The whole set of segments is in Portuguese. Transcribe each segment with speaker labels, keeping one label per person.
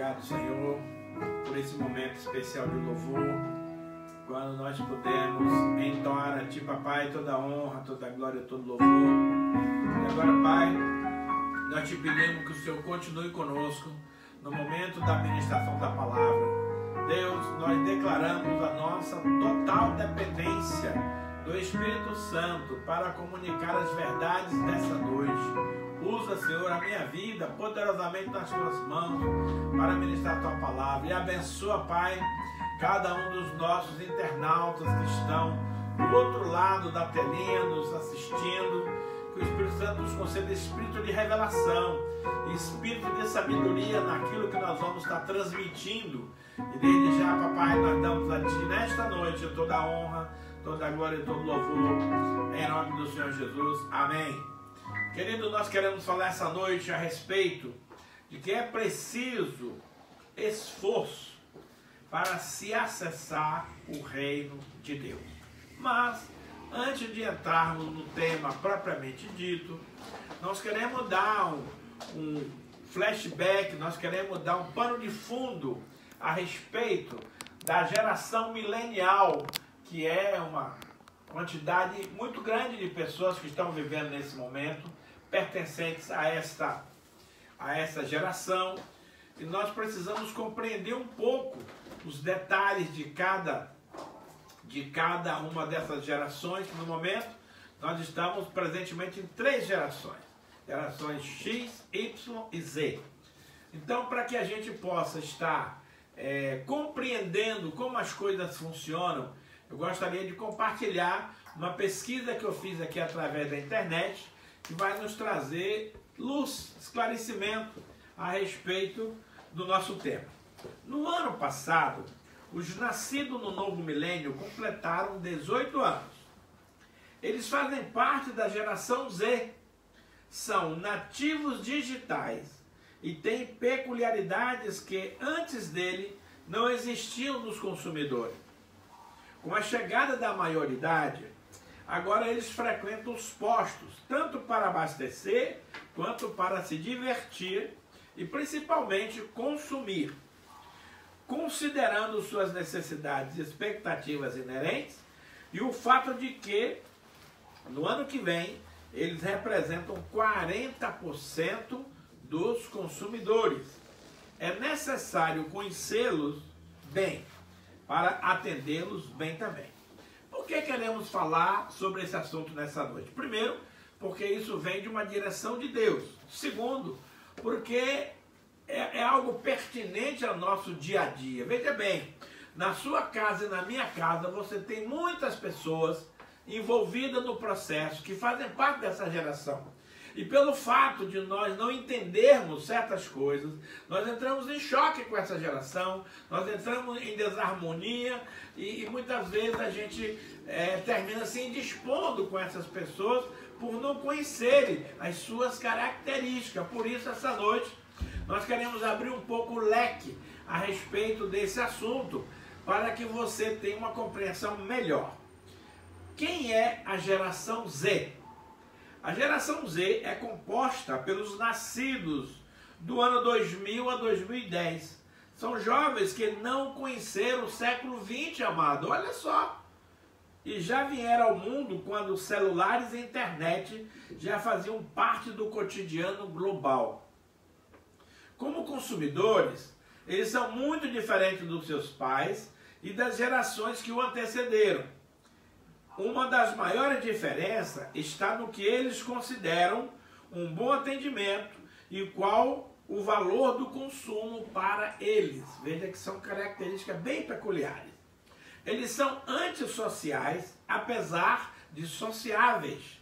Speaker 1: Obrigado, Senhor, por esse momento especial de louvor, quando nós podemos entoar a Ti, Papai, toda a honra, toda a glória, todo louvor. E agora, Pai, nós te pedimos que o Senhor continue conosco no momento da ministração da palavra. Deus, nós declaramos a nossa total dependência do Espírito Santo para comunicar as verdades dessa noite. Usa, Senhor, a minha vida poderosamente nas Tuas mãos para ministrar a Tua palavra. E abençoa, Pai, cada um dos nossos internautas que estão do outro lado da telinha, nos assistindo. Que o Espírito Santo nos conceda espírito de revelação, espírito de sabedoria naquilo que nós vamos estar transmitindo. E desde já, Papai, nós damos a Ti nesta noite toda a honra, toda a glória e todo louvor, em nome do Senhor Jesus. Amém. Querido, nós queremos falar essa noite a respeito de que é preciso esforço para se acessar o reino de Deus. Mas, antes de entrarmos no tema propriamente dito, nós queremos dar um flashback, nós queremos dar um pano de fundo a respeito da geração milenial, que é uma quantidade muito grande de pessoas que estão vivendo nesse momento, pertencentes a essa geração, e nós precisamos compreender um pouco os detalhes de cada uma dessas gerações, que no momento nós estamos presentemente em 3 gerações, gerações X, Y e Z. Então, para que a gente possa estar compreendendo como as coisas funcionam, eu gostaria de compartilhar uma pesquisa que eu fiz aqui através da internet, que vai nos trazer luz, esclarecimento a respeito do nosso tema. No ano passado, os nascidos no novo milênio completaram 18 anos. Eles fazem parte da geração Z, são nativos digitais e têm peculiaridades que antes dele não existiam nos consumidores. Com a chegada da maioridade, agora eles frequentam os postos, tanto para abastecer, quanto para se divertir e principalmente consumir. Considerando suas necessidades e expectativas inerentes e o fato de que, no ano que vem, eles representam 40% dos consumidores. É necessário conhecê-los bem, para atendê-los bem também. Por que queremos falar sobre esse assunto nessa noite? Primeiro, porque isso vem de uma direção de Deus. Segundo, porque é algo pertinente ao nosso dia a dia. Veja bem, na sua casa e na minha casa, você tem muitas pessoas envolvidas no processo, que fazem parte dessa geração. E pelo fato de nós não entendermos certas coisas, nós entramos em choque com essa geração, nós entramos em desarmonia e muitas vezes a gente termina se indispondo com essas pessoas por não conhecerem as suas características. Por isso, essa noite, nós queremos abrir um pouco o leque a respeito desse assunto, para que você tenha uma compreensão melhor. Quem é a geração Z? A geração Z é composta pelos nascidos do ano 2000 a 2010. São jovens que não conheceram o século XX, amado. Olha só. E já vieram ao mundo quando os celulares e internet já faziam parte do cotidiano global. Como consumidores, eles são muito diferentes dos seus pais e das gerações que o antecederam. Uma das maiores diferenças está no que eles consideram um bom atendimento e qual o valor do consumo para eles. Veja que são características bem peculiares. Eles são antissociais, apesar de sociáveis.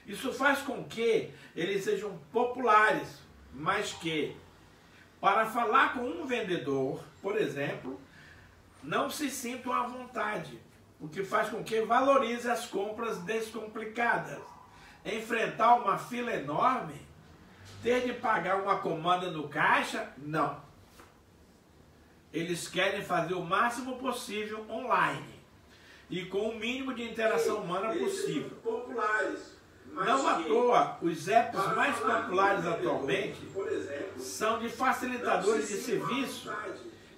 Speaker 1: Isso faz com que eles sejam populares, mas que, para falar com um vendedor, por exemplo, não se sintam à vontade, o que faz com que valorize as compras descomplicadas. Enfrentar uma fila enorme, ter de pagar uma comanda no caixa, não. Eles querem fazer o máximo possível online e com o mínimo de interação humana possível.
Speaker 2: Populares,
Speaker 1: Não à toa, os apps mais populares atualmente são de facilitadores de serviço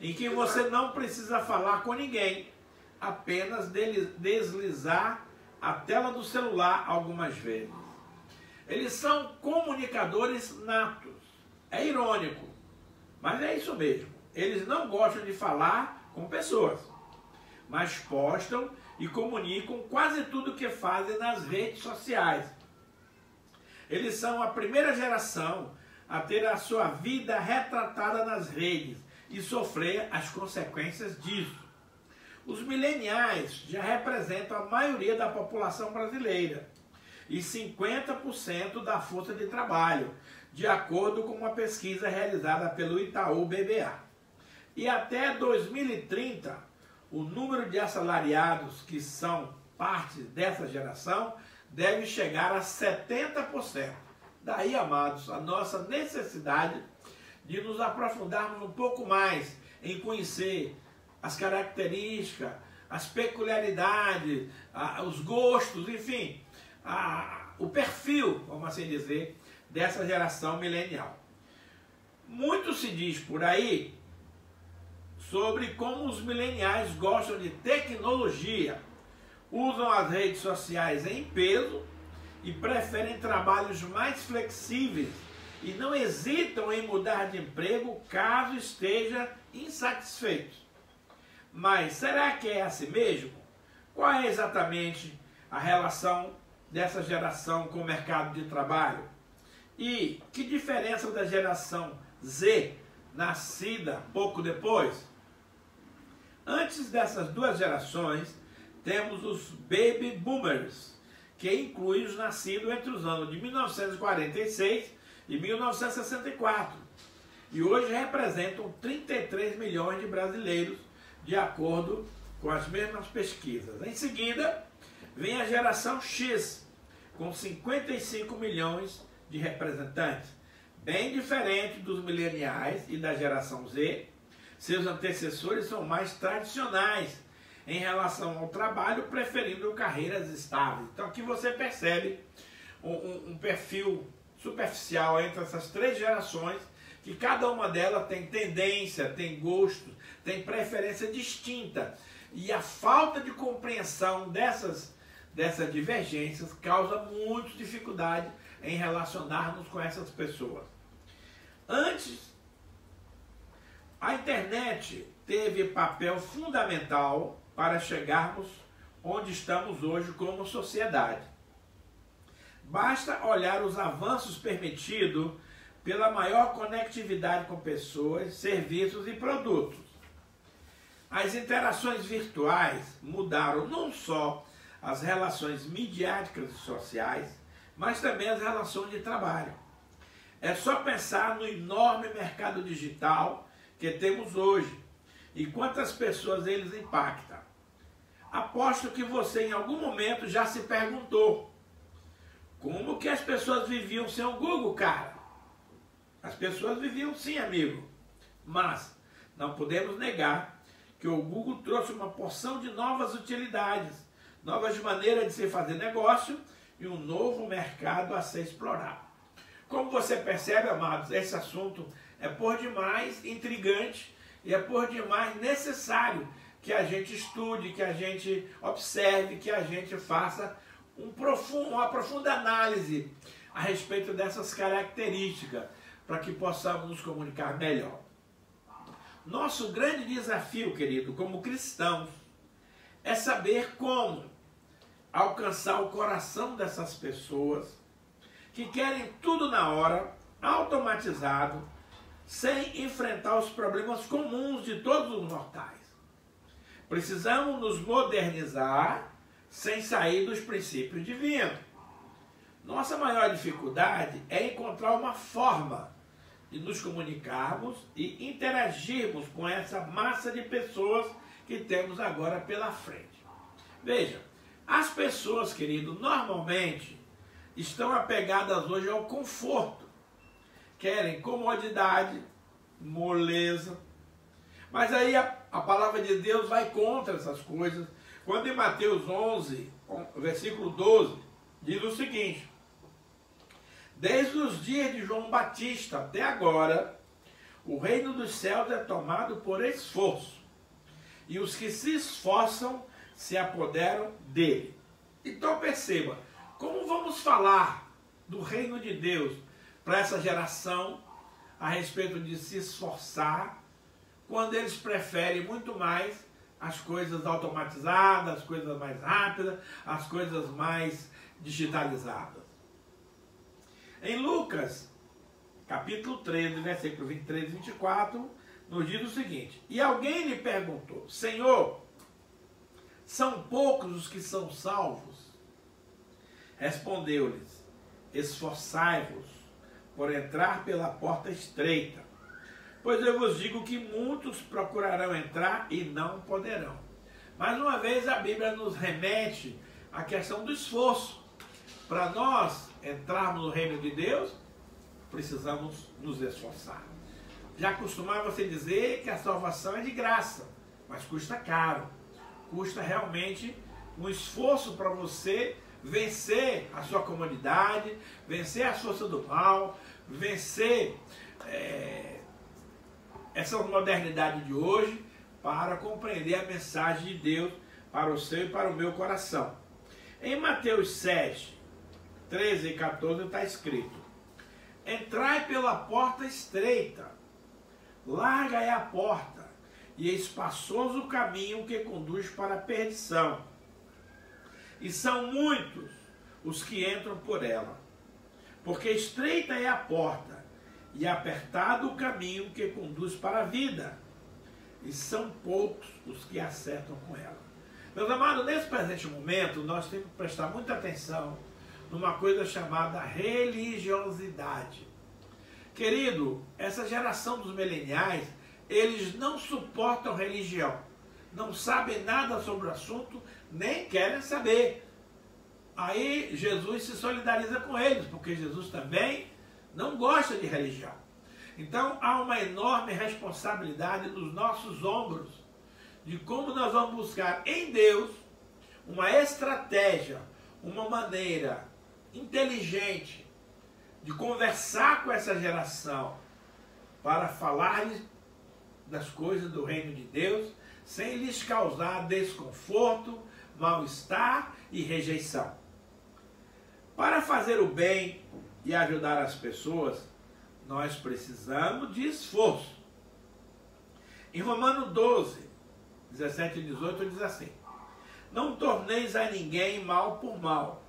Speaker 1: em que você não precisa falar com ninguém, apenas deslizar a tela do celular algumas vezes. Eles são comunicadores natos. É irônico, mas é isso mesmo. Eles não gostam de falar com pessoas, mas postam e comunicam quase tudo que fazem nas redes sociais. Eles são a primeira geração a ter a sua vida retratada nas redes e sofrer as consequências disso. Os mileniais já representam a maioria da população brasileira e 50% da força de trabalho, de acordo com uma pesquisa realizada pelo Itaú BBA. E até 2030, o número de assalariados que são parte dessa geração deve chegar a 70%. Daí, amados, a nossa necessidade de nos aprofundarmos um pouco mais em conhecer as características, as peculiaridades, os gostos, enfim, o perfil, vamos assim dizer, dessa geração milenial. Muito se diz por aí sobre como os mileniais gostam de tecnologia, usam as redes sociais em peso e preferem trabalhos mais flexíveis e não hesitam em mudar de emprego caso esteja insatisfeito. Mas será que é assim mesmo? Qual é exatamente a relação dessa geração com o mercado de trabalho? E que diferença da geração Z, nascida pouco depois? Antes dessas duas gerações, temos os Baby Boomers, que inclui os nascidos entre os anos de 1946 e 1964. E hoje representam 33 milhões de brasileiros, de acordo com as mesmas pesquisas. Em seguida, vem a geração X, com 55 milhões de representantes. Bem diferente dos mileniais e da geração Z, seus antecessores são mais tradicionais em relação ao trabalho, preferindo carreiras estáveis. Então aqui você percebe um perfil superficial entre essas três gerações, que cada uma delas tem tendência, tem gosto, tem preferência distinta. E a falta de compreensão dessas divergências causa muita dificuldade em relacionarmos com essas pessoas. Antes, a internet teve papel fundamental para chegarmos onde estamos hoje como sociedade. Basta olhar os avanços permitidos pela maior conectividade com pessoas, serviços e produtos. As interações virtuais mudaram não só as relações midiáticas e sociais, mas também as relações de trabalho. É só pensar no enorme mercado digital que temos hoje e quantas pessoas eles impactam. Aposto que você em algum momento já se perguntou: como que as pessoas viviam sem o Google, cara? As pessoas viviam sim, amigo. Mas não podemos negar que o Google trouxe uma porção de novas utilidades, novas maneiras de se fazer negócio e um novo mercado a ser explorado. Como você percebe, amados, esse assunto é por demais intrigante e é por demais necessário que a gente estude, que a gente observe, que a gente faça uma profunda análise a respeito dessas características, para que possamos nos comunicar melhor. Nosso grande desafio, querido, como cristãos, é saber como alcançar o coração dessas pessoas que querem tudo na hora, automatizado, sem enfrentar os problemas comuns de todos os mortais. Precisamos nos modernizar sem sair dos princípios divinos. Nossa maior dificuldade é encontrar uma forma de nos comunicarmos e interagirmos com essa massa de pessoas que temos agora pela frente. Veja, as pessoas, querido, normalmente estão apegadas hoje ao conforto. Querem comodidade, moleza. Mas aí a palavra de Deus vai contra essas coisas. Quando em Mateus 11, versículo 12, diz o seguinte: Desde os dias de João Batista até agora, o reino dos céus é tomado por esforço, e os que se esforçam se apoderam dele. Então perceba, como vamos falar do reino de Deus para essa geração a respeito de se esforçar, quando eles preferem muito mais as coisas automatizadas, as coisas mais rápidas, as coisas mais digitalizadas. Em Lucas, capítulo 13, versículo 23 e 24, nos diz o seguinte: e alguém lhe perguntou: Senhor, são poucos os que são salvos? Respondeu-lhes: esforçai-vos por entrar pela porta estreita, pois eu vos digo que muitos procurarão entrar e não poderão. Mais uma vez a Bíblia nos remete à questão do esforço. Para nós entrarmos no reino de Deus, precisamos nos esforçar. Já costumava-se dizer que a salvação é de graça, mas custa caro. Custa realmente um esforço para você vencer a sua comodidade, vencer as forças do mal, vencer essa modernidade de hoje, para compreender a mensagem de Deus para o seu e para o meu coração. Em Mateus 7, 13 e 14 está escrito: entrai pela porta estreita, larga é a porta, e espaçoso o caminho que conduz para a perdição, e são muitos os que entram por ela. Porque estreita é a porta, e apertado o caminho que conduz para a vida, e são poucos os que acertam com ela. Meus amados, nesse presente momento, nós temos que prestar muita atenção numa coisa chamada religiosidade. Querido, essa geração dos mileniais, eles não suportam religião, não sabem nada sobre o assunto, nem querem saber. Aí Jesus se solidariza com eles, porque Jesus também não gosta de religião. Então há uma enorme responsabilidade nos nossos ombros, de como nós vamos buscar em Deus uma estratégia, uma maneira inteligente de conversar com essa geração, para falar-lhes das coisas do reino de Deus, sem lhes causar desconforto, mal-estar e rejeição. Para fazer o bem e ajudar as pessoas, nós precisamos de esforço. Em Romanos 12, 17 e 18 diz assim: não torneis a ninguém mal por mal,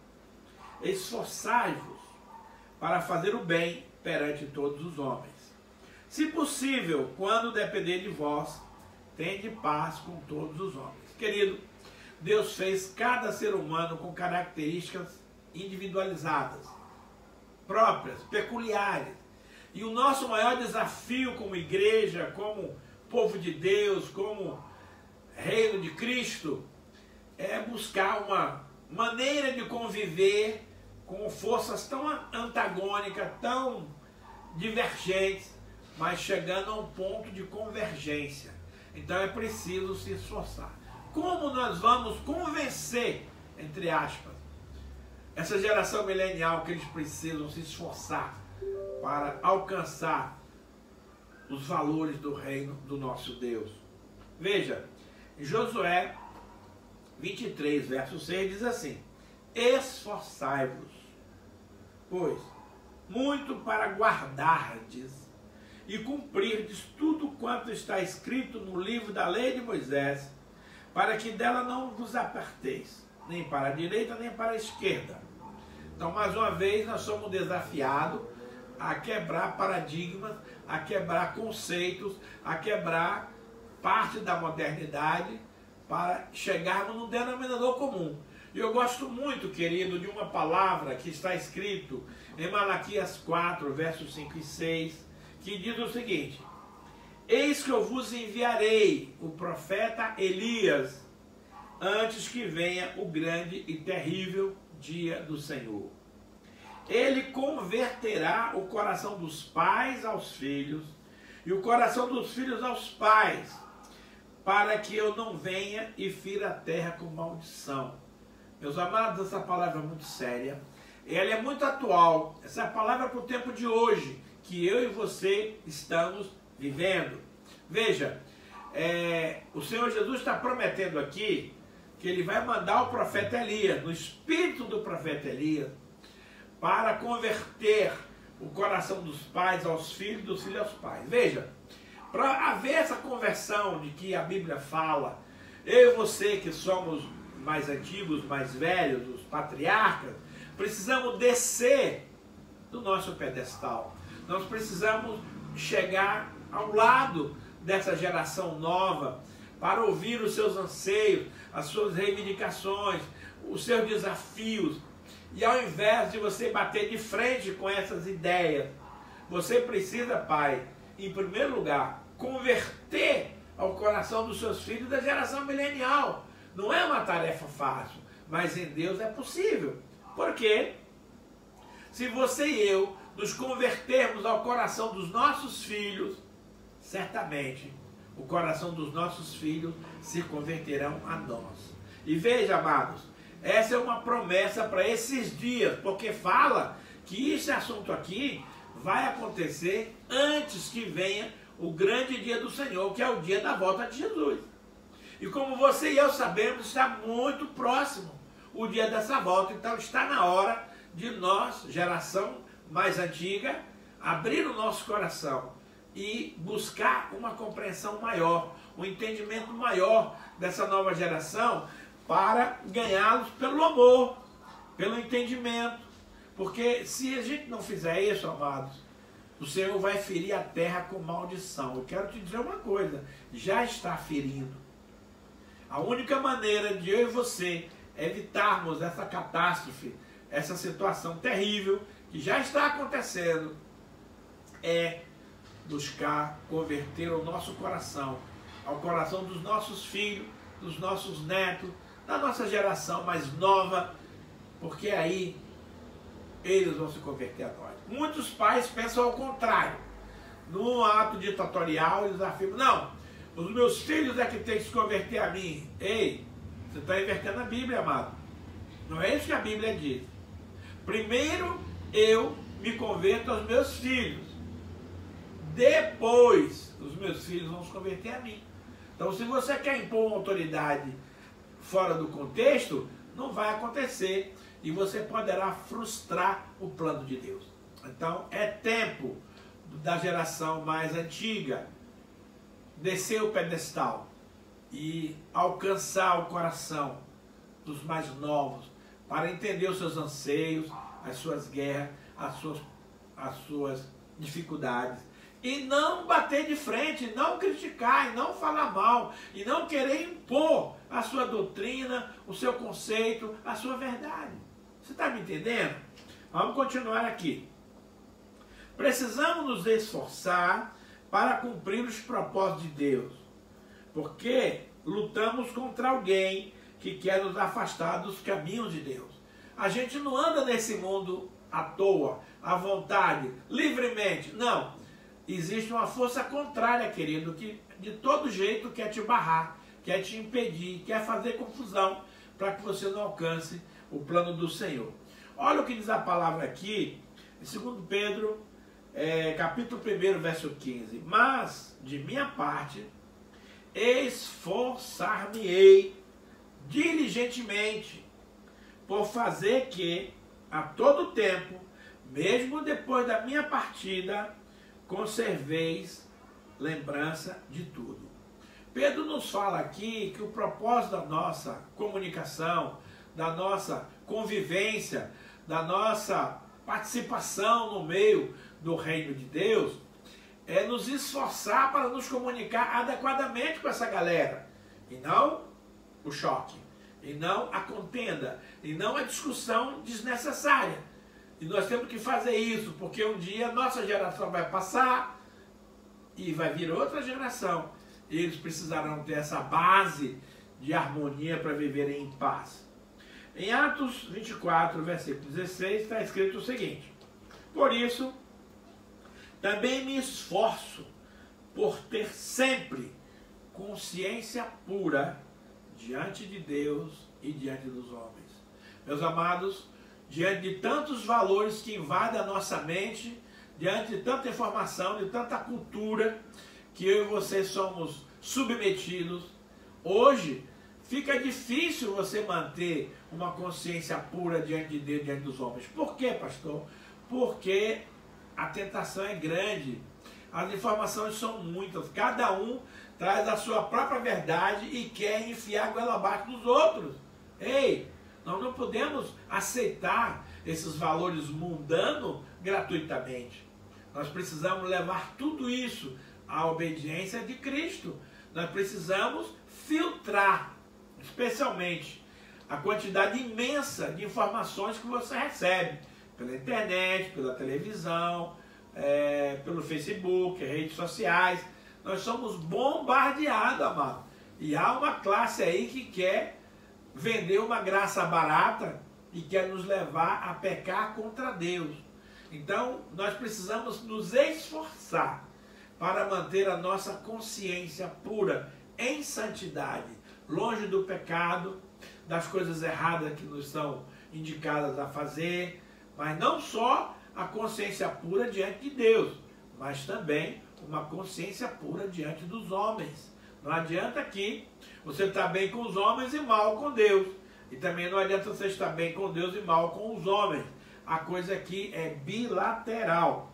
Speaker 1: esforçai-vos para fazer o bem perante todos os homens. Se possível, quando depender de vós, tende paz com todos os homens. Querido, Deus fez cada ser humano com características individualizadas, próprias, peculiares. E o nosso maior desafio como igreja, como povo de Deus, como reino de Cristo, é buscar uma maneira de conviver com forças tão antagônicas, tão divergentes, mas chegando a um ponto de convergência. Então é preciso se esforçar. Como nós vamos convencer, entre aspas, essa geração milenial que eles precisam se esforçar para alcançar os valores do reino do nosso Deus? Veja, em Josué 23, verso 6 diz assim: esforçai-vos, pois, muito para guardardes e cumprirdes tudo quanto está escrito no livro da lei de Moisés, para que dela não vos aparteis, nem para a direita, nem para a esquerda. Então, mais uma vez, nós somos desafiados a quebrar paradigmas, a quebrar conceitos, a quebrar parte da modernidade, para chegarmos num denominador comum. E eu gosto muito, querido, de uma palavra que está escrito em Malaquias 4, versos 5 e 6, que diz o seguinte: eis que eu vos enviarei o profeta Elias, antes que venha o grande e terrível dia do Senhor. Ele converterá o coração dos pais aos filhos e o coração dos filhos aos pais, para que eu não venha e fira a terra com maldição. Meus amados, essa palavra é muito séria. ela é muito atual. Essa é a palavra para o tempo de hoje, que eu e você estamos vivendo. Veja, o Senhor Jesus está prometendo aqui que ele vai mandar o profeta Elias, no espírito do profeta Elias, para converter o coração dos pais aos filhos, dos filhos aos pais. Veja, para haver essa conversão de que a Bíblia fala, eu e você que somos mais antigos, mais velhos, os patriarcas, precisamos descer do nosso pedestal. Nós precisamos chegar ao lado dessa geração nova para ouvir os seus anseios, as suas reivindicações, os seus desafios. E ao invés de você bater de frente com essas ideias, você precisa, pai, em primeiro lugar, converter ao coração dos seus filhos da geração milenial. Não é uma tarefa fácil, mas em Deus é possível. Porque se você e eu nos convertermos ao coração dos nossos filhos, certamente o coração dos nossos filhos se converterão a nós. E veja, amados, essa é uma promessa para esses dias, porque fala que esse assunto aqui vai acontecer antes que venha o grande dia do Senhor, que é o dia da volta de Jesus. E como você e eu sabemos, está muito próximo o dia dessa volta. Então está na hora de nós, geração mais antiga, abrir o nosso coração e buscar uma compreensão maior, um entendimento maior dessa nova geração, para ganhá-los pelo amor, pelo entendimento. Porque se a gente não fizer isso, amados, o Senhor vai ferir a terra com maldição. Eu quero te dizer uma coisa, já está ferindo. A única maneira de eu e você evitarmos essa catástrofe, essa situação terrível que já está acontecendo, é buscar converter o nosso coração ao coração dos nossos filhos, dos nossos netos, da nossa geração mais nova, porque aí eles vão se converter a nós. Muitos pais pensam ao contrário. No ato ditatorial, eles afirmam, não, os meus filhos é que têm que se converter a mim. Ei, você está invertendo a Bíblia, amado. Não é isso que a Bíblia diz. Primeiro eu me converto aos meus filhos. Depois os meus filhos vão se converter a mim. Então, se você quer impor uma autoridade fora do contexto, não vai acontecer e você poderá frustrar o plano de Deus. Então, é tempo da geração mais antiga descer o pedestal e alcançar o coração dos mais novos para entender os seus anseios, as suas guerras, as suas dificuldades. E não bater de frente, não criticar, e não falar mal, e não querer impor a sua doutrina, o seu conceito, a sua verdade. Você está me entendendo? Vamos continuar aqui. Precisamos nos esforçar para cumprir os propósitos de Deus, porque lutamos contra alguém que quer nos afastar dos caminhos de Deus. A gente não anda nesse mundo à toa, à vontade, livremente. Não. Existe uma força contrária, querido, que de todo jeito quer te barrar, quer te impedir, quer fazer confusão, para que você não alcance o plano do Senhor. Olha o que diz a palavra aqui, em 2 Pedro, capítulo 1, verso 15. Mas, de minha parte, esforçar-me-ei diligentemente por fazer que, a todo tempo, mesmo depois da minha partida, conserveis lembrança de tudo. Pedro nos fala aqui que o propósito da nossa comunicação, da nossa convivência, da nossa participação no meio do reino de Deus, é nos esforçar para nos comunicar adequadamente com essa galera, e não o choque, e não a contenda, e não a discussão desnecessária. E nós temos que fazer isso, porque um dia a nossa geração vai passar e vai vir outra geração. E eles precisarão ter essa base de harmonia para viverem em paz. Em Atos 24, versículo 16, está escrito o seguinte: por isso, também me esforço por ter sempre consciência pura diante de Deus e diante dos homens. Meus amados, diante de tantos valores que invadem a nossa mente, diante de tanta informação, de tanta cultura, que eu e você somos submetidos. Hoje, fica difícil você manter uma consciência pura diante de Deus, diante dos homens. Por quê, pastor? Porque a tentação é grande, as informações são muitas, cada um traz a sua própria verdade e quer enfiar a goela abaixo dos outros. Ei, nós não podemos aceitar esses valores mundanos gratuitamente. Nós precisamos levar tudo isso à obediência de Cristo. Nós precisamos filtrar, especialmente, a quantidade imensa de informações que você recebe pela internet, pela televisão, pelo Facebook, redes sociais. Nós somos bombardeados, amado. E há uma classe aí que quer vender uma graça barata e quer nos levar a pecar contra Deus. Então, nós precisamos nos esforçar para manter a nossa consciência pura, em santidade, longe do pecado, das coisas erradas que nos são indicadas a fazer, mas não só a consciência pura diante de Deus, mas também uma consciência pura diante dos homens. Não adianta que você estar bem com os homens e mal com Deus. E também não adianta você estar bem com Deus e mal com os homens. A coisa aqui é bilateral.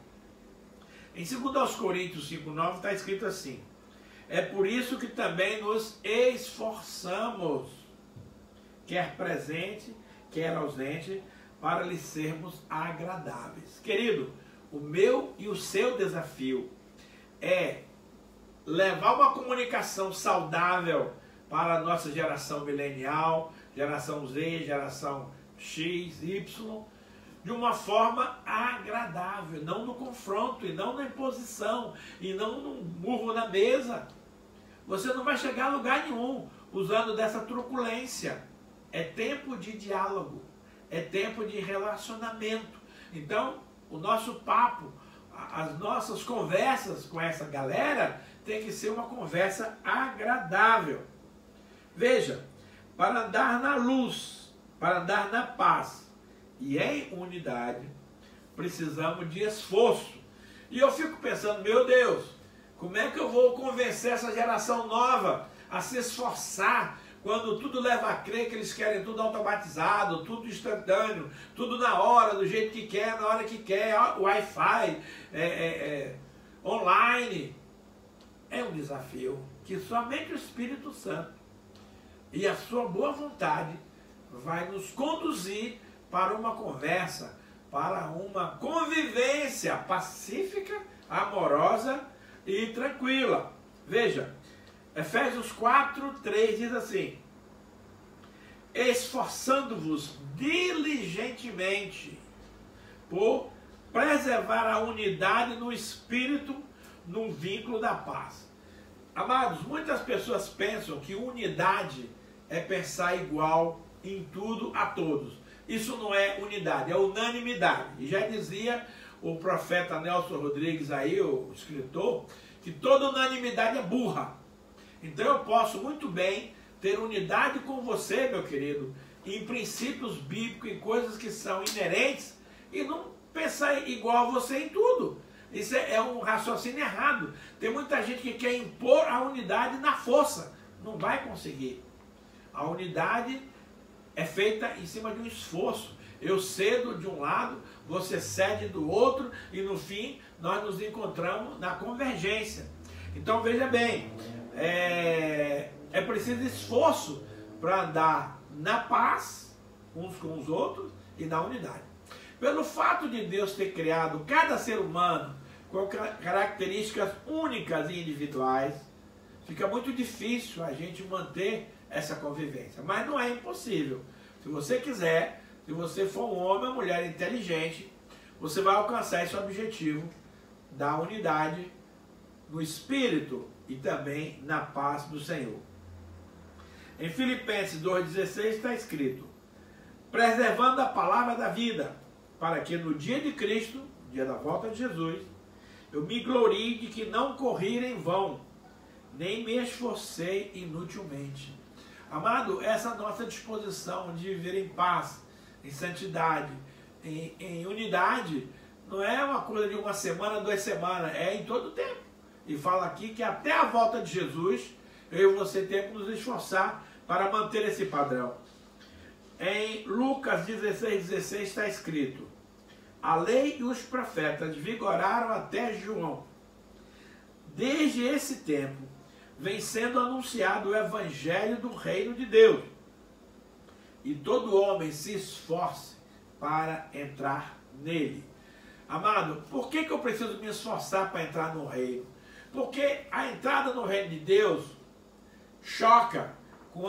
Speaker 1: Em 2 Coríntios 5,9 está escrito assim: é por isso que também nos esforçamos, quer presente, quer ausente, para lhe sermos agradáveis. Querido, o meu e o seu desafio é levar uma comunicação saudável para a nossa geração milenial, geração Z, geração X, Y, de uma forma agradável, não no confronto, e não na imposição, e não no murro na mesa. Você não vai chegar a lugar nenhum usando dessa truculência. É tempo de diálogo, é tempo de relacionamento. Então, o nosso papo, as nossas conversas com essa galera tem que ser uma conversa agradável. Veja, para andar na luz, para andar na paz e em unidade, precisamos de esforço. E eu fico pensando, meu Deus, como é que eu vou convencer essa geração nova a se esforçar quando tudo leva a crer que eles querem tudo automatizado, tudo instantâneo, tudo na hora, do jeito que quer, na hora que quer, Wi-Fi, online. É um desafio que somente o Espírito Santo e a sua boa vontade vai nos conduzir para uma conversa, para uma convivência pacífica, amorosa e tranquila. Veja, Efésios 4:3 diz assim: esforçando-vos diligentemente por preservar a unidade no Espírito, num vínculo da paz. Amados, muitas pessoas pensam que unidade é pensar igual em tudo a todos. Isso não é unidade, é unanimidade. E já dizia o profeta Nelson Rodrigues aí, o escritor, que toda unanimidade é burra. Então eu posso muito bem ter unidade com você, meu querido, em princípios bíblicos, em coisas que são inerentes, e não pensar igual a você em tudo. Isso é um raciocínio errado. Tem muita gente que quer impor a unidade na força. Não vai conseguir. A unidade é feita em cima de um esforço. Eu cedo de um lado, você cede do outro, e no fim nós nos encontramos na convergência. Então veja bem, é preciso esforço para andar na paz uns com os outros e na unidade. Pelo fato de Deus ter criado cada ser humano com características únicas e individuais, fica muito difícil a gente manter essa convivência. Mas não é impossível. Se você quiser, se você for um homem ou mulher inteligente, você vai alcançar esse objetivo da unidade no Espírito e também na paz do Senhor. Em Filipenses 2,16 está escrito: preservando a palavra da vida, para que no dia de Cristo, dia da volta de Jesus, eu me glorie de que não corri em vão, nem me esforcei inutilmente. Amado, essa nossa disposição de viver em paz, em santidade, em unidade. Não é uma coisa de uma semana, 2 semanas, é em todo o tempo. E fala aqui que até a volta de Jesus, eu e você temos que nos esforçar para manter esse padrão. Em Lucas 16:16 está escrito: a lei e os profetas vigoraram até João. Desde esse tempo, vem sendo anunciado o evangelho do reino de Deus. E todo homem se esforce para entrar nele. Amado, por que eu preciso me esforçar para entrar no reino? Porque a entrada no reino de Deus choca com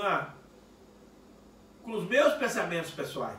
Speaker 1: os meus pensamentos pessoais,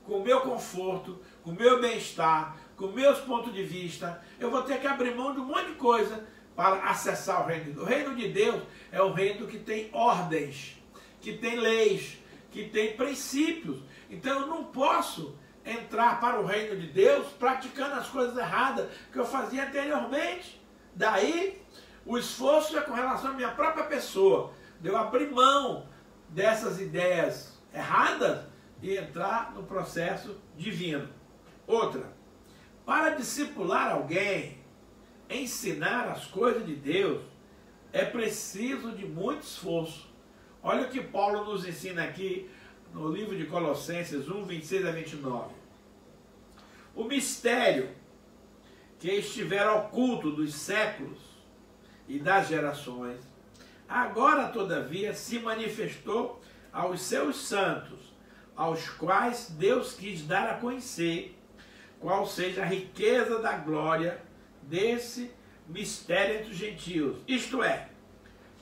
Speaker 1: com o meu conforto, com o meu bem-estar, com meus pontos de vista. Eu vou ter que abrir mão de um monte de coisa para acessar o reino de Deus. O reino de Deus é um reino que tem ordens, que tem leis, que tem princípios. Então eu não posso entrar para o reino de Deus praticando as coisas erradas que eu fazia anteriormente. Daí o esforço é com relação à minha própria pessoa, de eu abrir mão dessas ideias erradas e entrar no processo divino. Outra, para discipular alguém, ensinar as coisas de Deus, é preciso de muito esforço. Olha o que Paulo nos ensina aqui no livro de Colossenses 1:26-29. O mistério que estiver oculto dos séculos e das gerações, agora todavia se manifestou aos seus santos, aos quais Deus quis dar a conhecer qual seja a riqueza da glória desse mistério entre os gentios, isto é,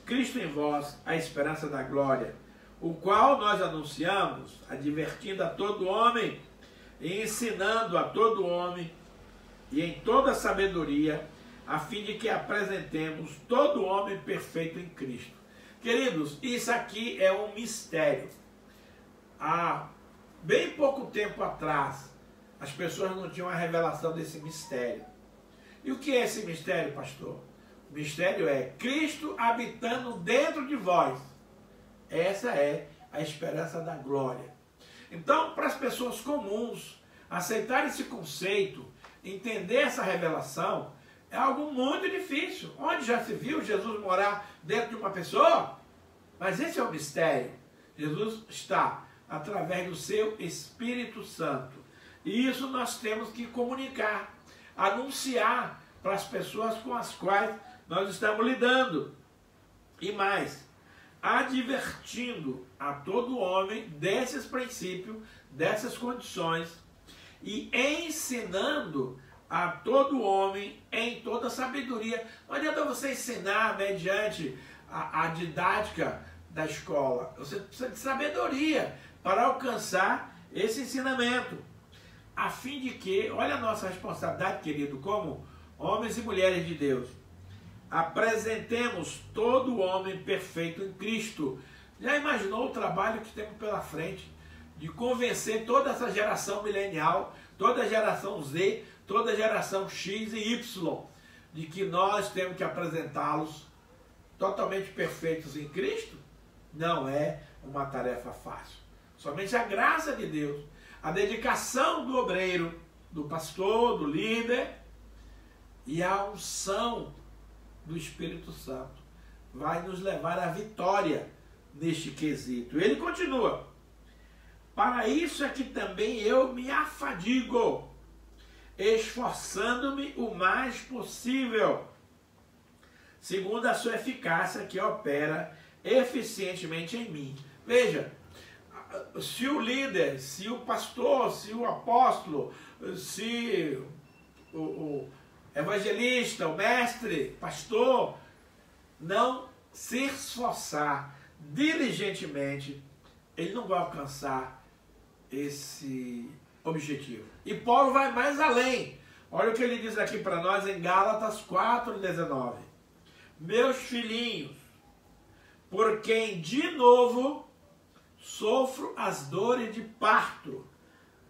Speaker 1: Cristo em vós, a esperança da glória, o qual nós anunciamos, advertindo a todo homem e ensinando a todo homem e em toda sabedoria, a fim de que apresentemos todo homem perfeito em Cristo. Queridos, isso aqui é um mistério. Há bem pouco tempo atrás, as pessoas não tinham a revelação desse mistério. E o que é esse mistério, pastor? O mistério é Cristo habitando dentro de vós. Essa é a esperança da glória. Então, para as pessoas comuns aceitar esse conceito, entender essa revelação, é algo muito difícil. Onde já se viu Jesus morar dentro de uma pessoa? Mas esse é o mistério. Jesus está através do seu Espírito Santo. E isso nós temos que comunicar, anunciar para as pessoas com as quais nós estamos lidando. E mais, advertindo a todo homem desses princípios, dessas condições, e ensinando a todo homem em toda sabedoria. Não adianta você ensinar mediante a didática da escola. Você precisa de sabedoria para alcançar esse ensinamento. A fim de que, olha a nossa responsabilidade, querido, como homens e mulheres de Deus, apresentemos todo homem perfeito em Cristo. Já imaginou o trabalho que temos pela frente de convencer toda essa geração milenial, toda a geração Z, toda a geração X e Y, de que nós temos que apresentá-los totalmente perfeitos em Cristo? Não é uma tarefa fácil. Somente a graça de Deus, a dedicação do obreiro, do pastor, do líder e a unção do Espírito Santo vai nos levar à vitória neste quesito. Ele continua: para isso é que também eu me afadigo, esforçando-me o mais possível, segundo a sua eficácia que opera eficientemente em mim. Veja, se o líder, se o pastor, se o apóstolo, se o evangelista, o mestre, pastor, não se esforçar diligentemente, ele não vai alcançar esse objetivo. E Paulo vai mais além. Olha o que ele diz aqui para nós em Gálatas 4:19. Meus filhinhos, por quem de novo sofro as dores de parto,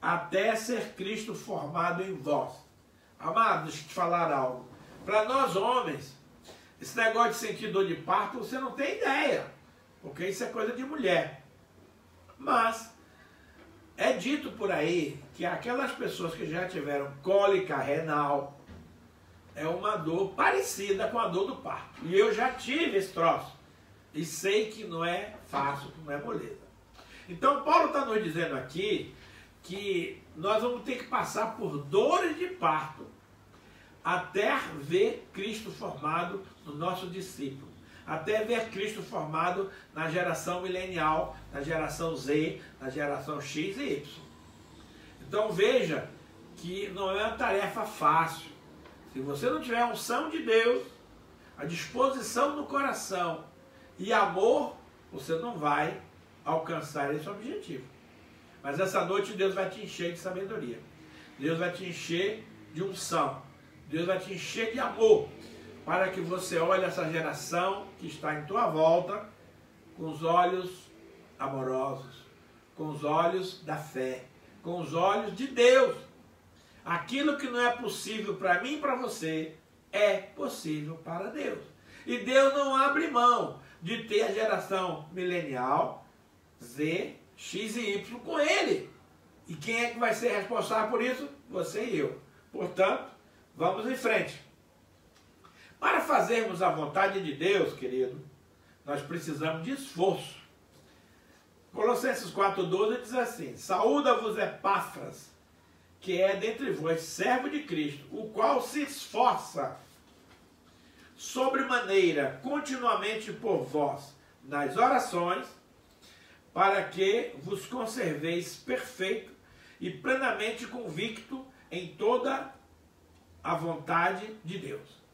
Speaker 1: até ser Cristo formado em vós. Amados, deixa eu te falar algo. Para nós homens, esse negócio de sentir dor de parto, você não tem ideia, porque isso é coisa de mulher. Mas É dito por aí que aquelas pessoas que já tiveram cólica renal é uma dor parecida com a dor do parto. E eu já tive esse troço. E sei que não é fácil, que não é moleza. Então Paulo está nos dizendo aqui que nós vamos ter que passar por dores de parto até ver Cristo formado no nosso discípulo. Até ver Cristo formado na geração milenial, na geração Z, na geração X e Y. Então veja que não é uma tarefa fácil. Se você não tiver a unção de Deus, a disposição no coração e amor, você não vai alcançar esse objetivo. Mas essa noite Deus vai te encher de sabedoria. Deus vai te encher de unção. Deus vai te encher de amor, para que você olhe essa geração que está em tua volta com os olhos amorosos, com os olhos da fé, com os olhos de Deus. Aquilo que não é possível para mim e para você, é possível para Deus. E Deus não abre mão de ter a geração milenial, Z, X e Y com Ele. E quem é que vai ser responsável por isso? Você e eu. Portanto, vamos em frente. Para fazermos a vontade de Deus, querido, nós precisamos de esforço. Colossenses 4,12 diz assim: saúda-vos Epáfras, que é dentre vós servo de Cristo, o qual se esforça sobremaneira continuamente por vós nas orações, para que vos conserveis perfeito e plenamente convicto em toda a vontade de Deus.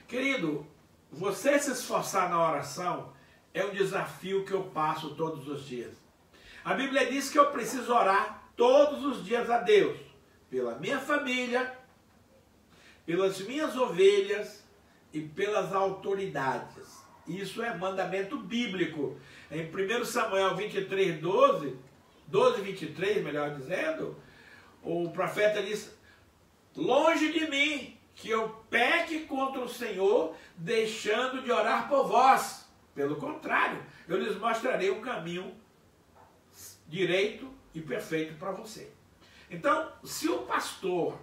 Speaker 1: Querido, você se esforçar na oração é um desafio que eu passo todos os dias. A Bíblia diz que eu preciso orar todos os dias a Deus, pela minha família, pelas minhas ovelhas e pelas autoridades. Isso é mandamento bíblico. Em 1 Samuel 23, 12, 23, melhor dizendo, o profeta diz: longe de mim que eu peque contra o Senhor, deixando de orar por vós. Pelo contrário, eu lhes mostrarei o caminho direito e perfeito para você. Então, se o pastor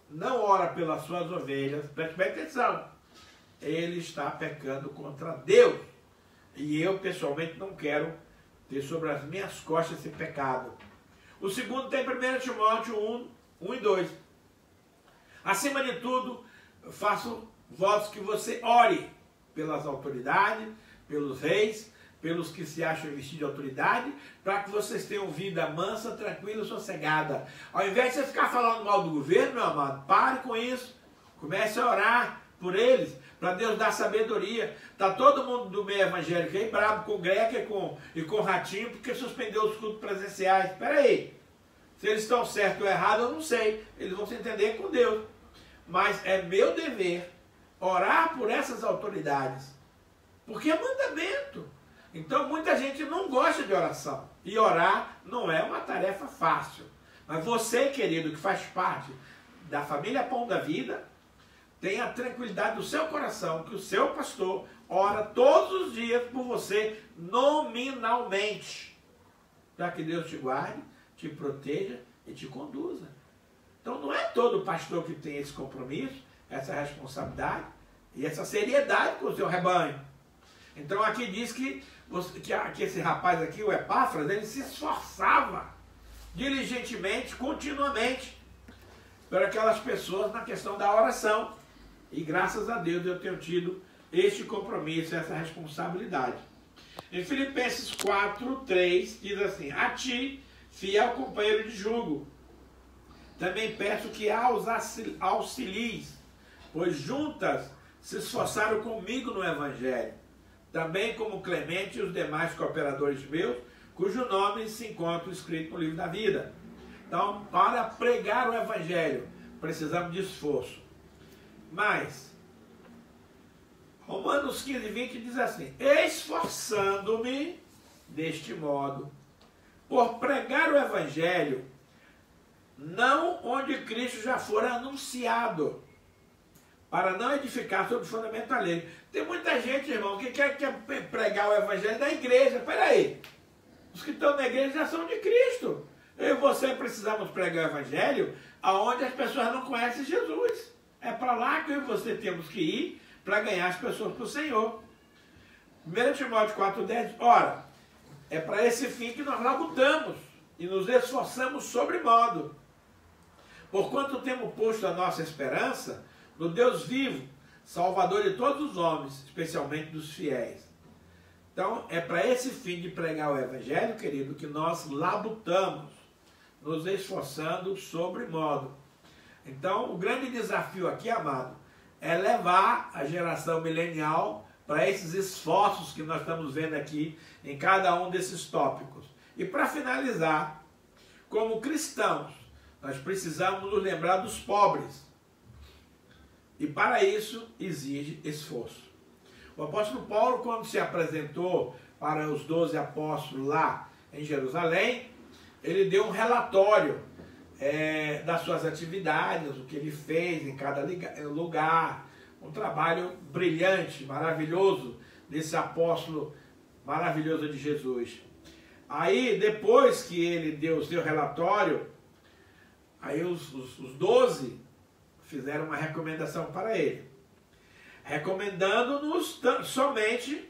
Speaker 1: não ora pelas suas ovelhas, preste bem atenção, ele está pecando contra Deus. E eu, pessoalmente, não quero ter sobre as minhas costas esse pecado. O segundo tem 1 Timóteo 1 e 2. Acima de tudo, eu faço votos que você ore pelas autoridades, pelos reis, pelos que se acham vestidos de autoridade, para que vocês tenham vida mansa, tranquila e sossegada. Ao invés de você ficar falando mal do governo, meu amado, pare com isso. Comece a orar por eles, para Deus dar sabedoria. Está todo mundo do meio evangélico aí bravo com o Greca e com o Ratinho, porque suspendeu os cultos presenciais. Espera aí, se eles estão certos ou errados, eu não sei. Eles vão se entender com Deus. Mas é meu dever orar por essas autoridades, porque é mandamento. Então muita gente não gosta de oração. E orar não é uma tarefa fácil. Mas você, querido, que faz parte da família Pão da Vida, tenha a tranquilidade do seu coração que o seu pastor ora todos os dias por você nominalmente, para que Deus te guarde, te proteja e te conduza. Então não é todo pastor que tem esse compromisso, essa responsabilidade e essa seriedade com o seu rebanho. Então aqui diz que esse rapaz aqui, o Epáfras, ele se esforçava diligentemente, continuamente, por aquelas pessoas na questão da oração. E graças a Deus eu tenho tido este compromisso, essa responsabilidade. Em Filipenses 4, 3, diz assim: a ti, fiel companheiro de jugo, também peço que auxilies, pois juntas se esforçaram comigo no Evangelho, também como Clemente e os demais cooperadores meus, cujo nome se encontra escrito no livro da vida. Então, para pregar o Evangelho, precisamos de esforço. Mas, Romanos 15, 20 diz assim: esforçando-me deste modo, por pregar o Evangelho, não onde Cristo já fora anunciado, para não edificar sobre o fundamento alheio. Tem muita gente, irmão, que quer pregar o Evangelho da igreja. Espera aí, os que estão na igreja já são de Cristo. Eu e você precisamos pregar o evangelho aonde as pessoas não conhecem Jesus. É para lá que eu e você temos que ir para ganhar as pessoas para o Senhor. 1 Timóteo 4,10, ora, é para esse fim que nós lutamos e nos esforçamos sobremodo. Porquanto temos posto a nossa esperança no Deus vivo, Salvador de todos os homens, especialmente dos fiéis. Então, é para esse fim de pregar o evangelho, querido, que nós labutamos, nos esforçando sobremodo. Então, o grande desafio aqui, amado, é levar a geração milenial para esses esforços que nós estamos vendo aqui em cada um desses tópicos. E para finalizar, como cristãos, nós precisamos nos lembrar dos pobres. E para isso exige esforço. O apóstolo Paulo, quando se apresentou para os 12 apóstolos lá em Jerusalém, ele deu um relatório das suas atividades, o que ele fez em cada lugar, um trabalho brilhante, maravilhoso desse apóstolo maravilhoso de Jesus. Aí, depois que ele deu o seu relatório, aí os 12 fizeram uma recomendação para ele, recomendando-nos somente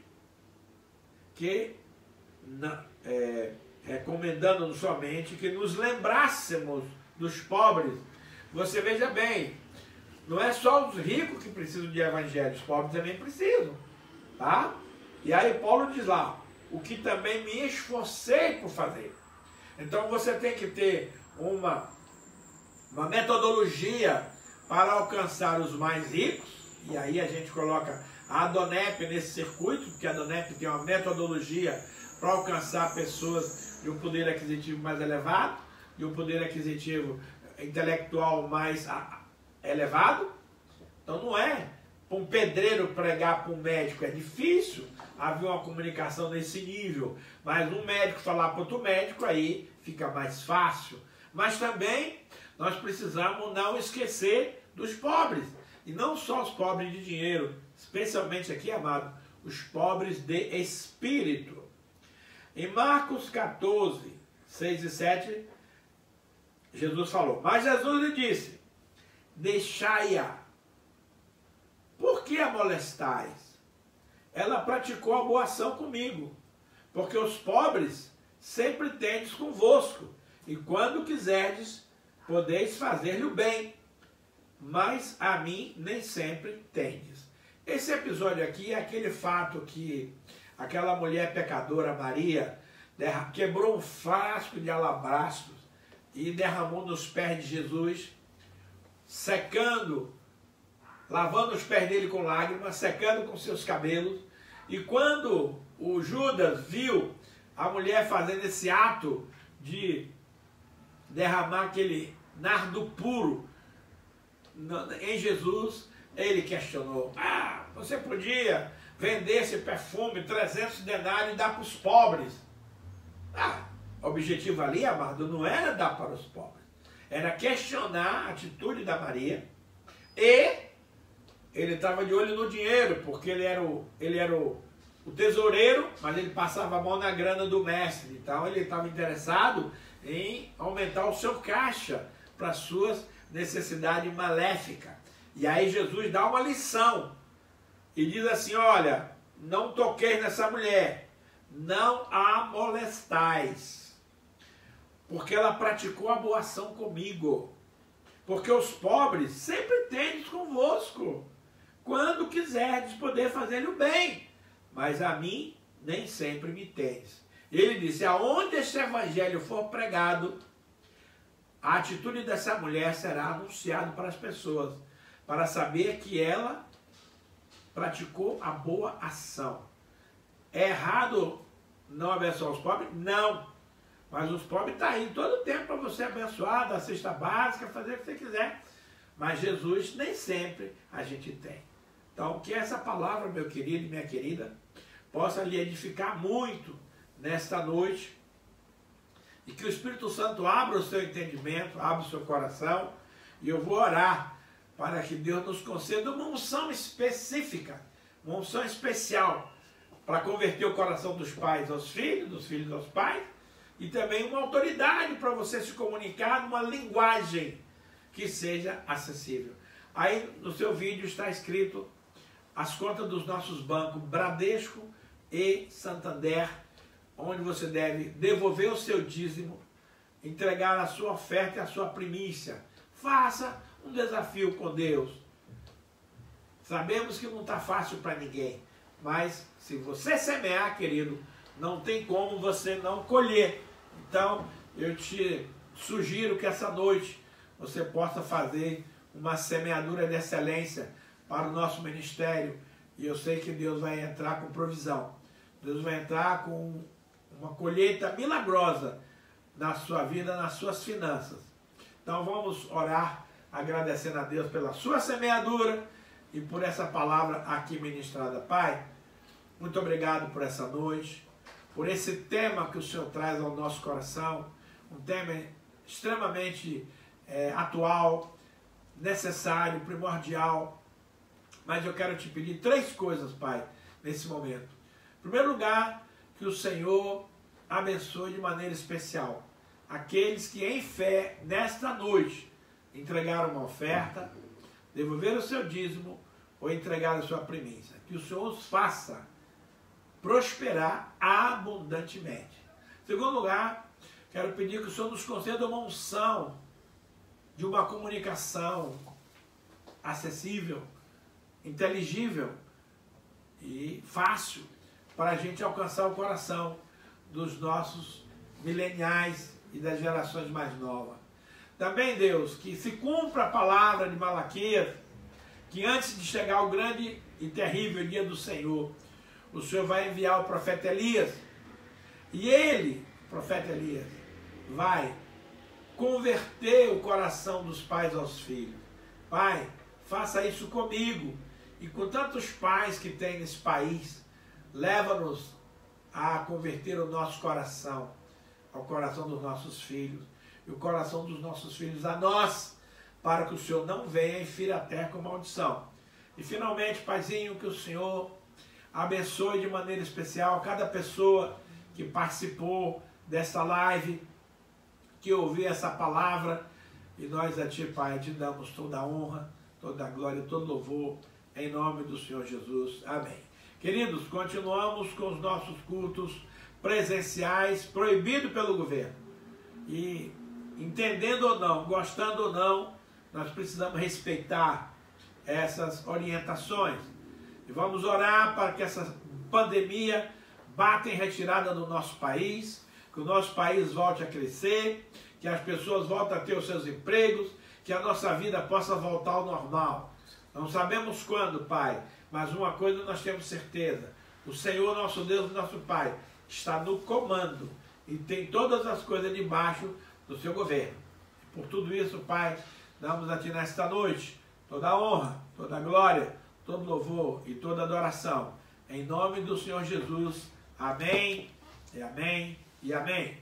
Speaker 1: que nos lembrássemos dos pobres. Você veja bem, não é só os ricos que precisam de evangelho, os pobres também precisam, tá? E aí Paulo diz lá, o que também me esforcei por fazer. Então você tem que ter uma metodologia para alcançar os mais ricos, e aí a gente coloca a Adonep nesse circuito, porque a Adonep tem uma metodologia para alcançar pessoas de um poder aquisitivo mais elevado, de um poder aquisitivo intelectual mais elevado. Então não é para um pedreiro pregar para um médico, é difícil haver uma comunicação nesse nível, mas um médico falar para outro médico, aí fica mais fácil. Mas também nós precisamos não esquecer dos pobres, e não só os pobres de dinheiro, especialmente aqui, amado, os pobres de espírito. Em Marcos 14, 6 e 7, Jesus falou, mas Jesus lhe disse, deixai-a, por que a molestais? Ela praticou a boa ação comigo, porque os pobres sempre tendes convosco, e quando quiserdes, podeis fazer-lhe o bem, mas a mim nem sempre tendes. Esse episódio aqui é aquele fato que aquela mulher pecadora, Maria, quebrou um frasco de alabastro e derramou nos pés de Jesus, secando, lavando os pés dele com lágrimas, secando com seus cabelos. E quando o Judas viu a mulher fazendo esse ato de derramar aquele nardo puro em Jesus, ele questionou, você podia vender esse perfume 300 denários e dar para os pobres. O objetivo ali, amado, não era dar para os pobres, era questionar a atitude da Maria, e ele estava de olho no dinheiro, porque ele era o tesoureiro, mas ele passava a mão na grana do mestre, então ele estava interessado em aumentar o seu caixa para suas necessidades maléficas. E aí Jesus dá uma lição e diz assim, olha, não toqueis nessa mulher, não a molestais, porque ela praticou a boa ação comigo, porque os pobres sempre tendes convosco, quando quiserdes poder fazer-lhe o bem, mas a mim nem sempre me tendes. Ele disse, aonde este evangelho for pregado, a atitude dessa mulher será anunciada para as pessoas, para saber que ela praticou a boa ação. É errado não abençoar os pobres? Não. Mas os pobres estão aí todo o tempo para você abençoar, dar cesta básica, fazer o que você quiser. Mas Jesus nem sempre a gente tem. Então, que essa palavra, meu querido e minha querida, possa lhe edificar muito nesta noite. E que o Espírito Santo abra o seu entendimento, abra o seu coração. E eu vou orar para que Deus nos conceda uma unção específica, uma unção especial, para converter o coração dos pais aos filhos, dos filhos aos pais, e também uma autoridade para você se comunicar numa linguagem que seja acessível. Aí no seu vídeo está escrito as contas dos nossos bancos Bradesco e Santander, onde você deve devolver o seu dízimo, entregar a sua oferta e a sua primícia. Faça um desafio com Deus. Sabemos que não está fácil para ninguém, mas se você semear, querido, não tem como você não colher. Então, eu te sugiro que essa noite você possa fazer uma semeadura de excelência para o nosso ministério. E eu sei que Deus vai entrar com provisão. Deus vai entrar com uma colheita milagrosa na sua vida, nas suas finanças. Então vamos orar, agradecendo a Deus pela sua semeadura e por essa palavra aqui ministrada. Pai, muito obrigado por essa noite, por esse tema que o Senhor traz ao nosso coração, um tema extremamente atual, necessário, primordial. Mas eu quero te pedir 3 coisas, Pai, nesse momento. Em primeiro lugar, que o Senhor abençoe de maneira especial aqueles que em fé, nesta noite, entregaram uma oferta, devolveram o seu dízimo ou entregaram a sua primícia. Que o Senhor os faça prosperar abundantemente. Em segundo lugar, quero pedir que o Senhor nos conceda uma unção de uma comunicação acessível, inteligível e fácil para a gente alcançar o coração dos nossos mileniais e das gerações mais novas. Também, Deus, que se cumpra a palavra de Malaquias, que antes de chegar o grande e terrível dia do Senhor, o Senhor vai enviar o profeta Elias, e ele, o profeta Elias, vai converter o coração dos pais aos filhos. Pai, faça isso comigo e com tantos pais que tem nesse país. Leva-nos a converter o nosso coração ao coração dos nossos filhos e o coração dos nossos filhos a nós, para que o Senhor não venha e fira a terra com maldição. E finalmente, Paizinho, que o Senhor abençoe de maneira especial cada pessoa que participou dessa live, que ouviu essa palavra, e nós a Ti, Pai, te damos toda a honra, toda a glória, todo louvor, em nome do Senhor Jesus. Amém. Queridos, continuamos com os nossos cultos presenciais, proibido pelo governo. E entendendo ou não, gostando ou não, nós precisamos respeitar essas orientações. E vamos orar para que essa pandemia bata em retirada do nosso país, que o nosso país volte a crescer, que as pessoas voltem a ter os seus empregos, que a nossa vida possa voltar ao normal. Não sabemos quando, Pai, mas uma coisa nós temos certeza: o Senhor, nosso Deus e nosso Pai, está no comando e tem todas as coisas debaixo do seu governo. Por tudo isso, Pai, damos a Ti nesta noite toda a honra, toda a glória, todo louvor e toda adoração. Em nome do Senhor Jesus. Amém, e amém, e amém.